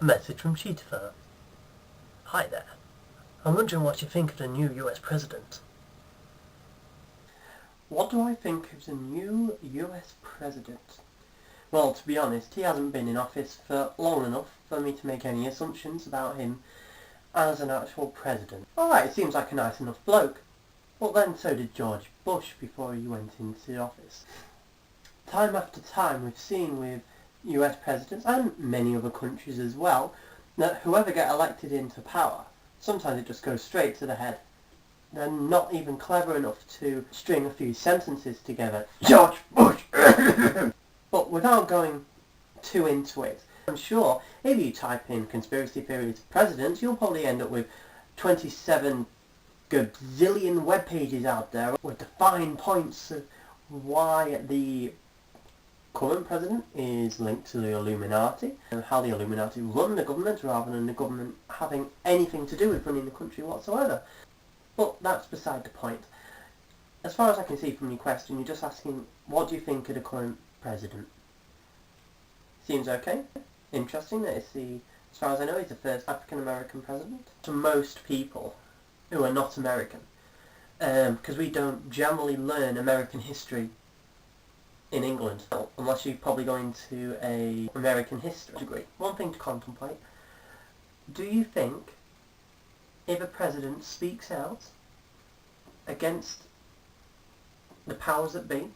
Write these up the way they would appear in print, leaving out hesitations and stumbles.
A message from Cheetah. Hi there. I'm wondering what you think of the new US President. What do I think of the new US President? Well, to be honest, he hasn't been in office for long enough for me to make any assumptions about him as an actual president. Alright, he seems like a nice enough bloke. But then so did George Bush before he went into office. Time after time we've seen with US presidents, and many other countries as well, that whoever get elected into power, sometimes it just goes straight to the head. They're not even clever enough to string a few sentences together. George Bush! But without going too into it, I'm sure if you type in conspiracy theories presidents, you'll probably end up with 27 gazillion web pages out there with the fine points of why the current president is linked to the Illuminati and how the Illuminati run the government rather than the government having anything to do with running the country whatsoever. But that's beside the point. As far as I can see from your question, you're just asking, what do you think of the current president? Seems okay. Interesting that as far as I know, he's the first African-American president. To most people who are not American, because we don't generally learn American history in England, unless you're probably going to a American history degree. One thing to contemplate, do you think if a president speaks out against the powers that be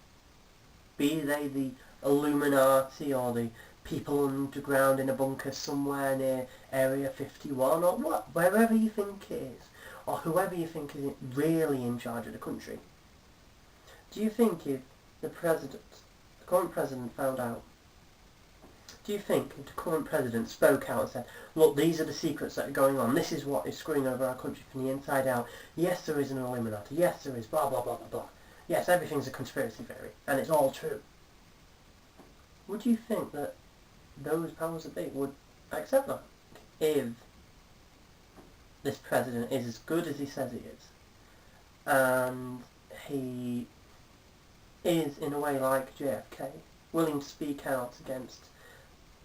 they the Illuminati or the people underground in a bunker somewhere near Area 51 or wherever you think it is, or whoever you think is really in charge of the country, do you think if the current president found out, do you think if the current president spoke out and said, look, these are the secrets that are going on, this is what is screwing over our country from the inside out, yes there is an Illuminati, yes there is blah blah blah blah blah, yes everything's a conspiracy theory, and it's all true, would you think that those powers that be would accept that? If this president is as good as he says he is, and he is in a way like JFK, willing to speak out against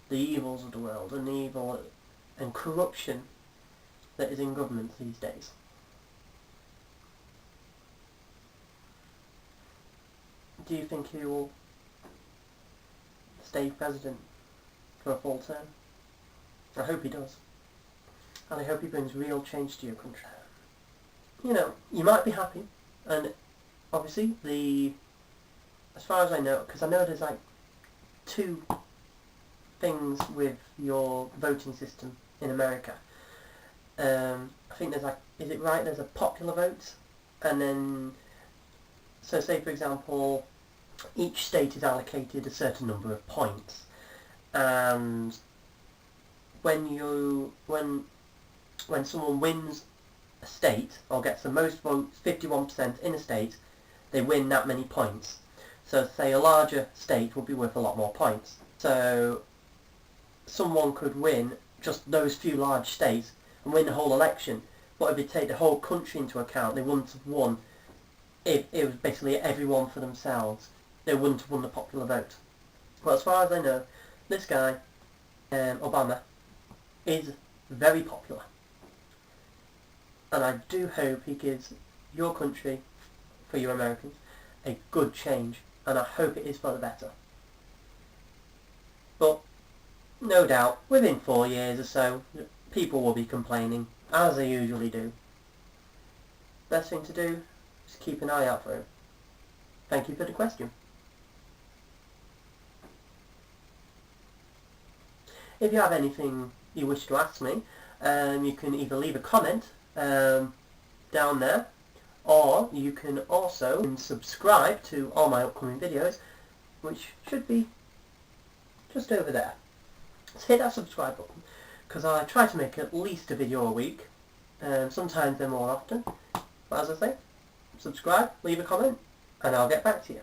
the evils of the world and the evil and corruption that is in government these days. Do you think he will stay president for a full term? I hope he does. And I hope he brings real change to your country. You know, you might be happy, and obviously as far as I know, because I know there's like two things with your voting system in America. I think there's like, is it right, there's a popular vote, and then, so say for example, each state is allocated a certain number of points, and when someone wins a state, or gets the most votes, 51% in a state, they win that many points. So say a larger state would be worth a lot more points. So someone could win just those few large states and win the whole election, but if they take the whole country into account, they wouldn't have won. If it was basically everyone for themselves, they wouldn't have won the popular vote. But as far as I know, this guy, Obama, is very popular. And I do hope he gives your country, for you Americans, a good change, and I hope it is for the better. But no doubt, within 4 years or so, people will be complaining, as they usually do. Best thing to do is keep an eye out for him. Thank you for the question. If you have anything you wish to ask me, you can either leave a comment down there, or you can also subscribe to all my upcoming videos, which should be just over there. So hit that subscribe button, because I try to make at least a video a week, sometimes they're more often, but as I say, subscribe, leave a comment, and I'll get back to you.